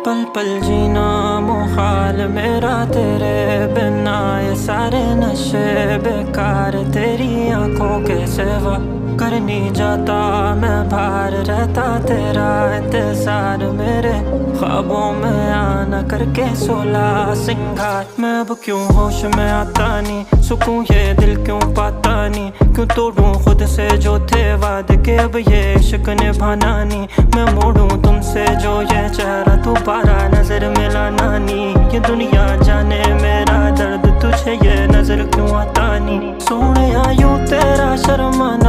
पल पल जीना मुहाल मेरा तेरे बिना, ये सारे नशे बेकार तेरी आंखों के सिवा। कर नहीं जाता मैं बाहर, रहता तेरा इंतजार मेरे ख्वाबों में आना करके 16 सिंगार। मैं अब क्यों होश में आता नहीं, सुकून ये दिल क्यों पाता नहीं, क्यों तोड़ूं खुद से जो थे वादे के अब ये इश्क निभाना नहीं। मैं मोड़ूं तुमसे जो ये चेहरा दोबारा नजर मिलाना नहीं। ये दुनिया जाने मेरा दर्द तुझे ये नजर क्यों आता नहीं। सोने यूं तेरा शर्माना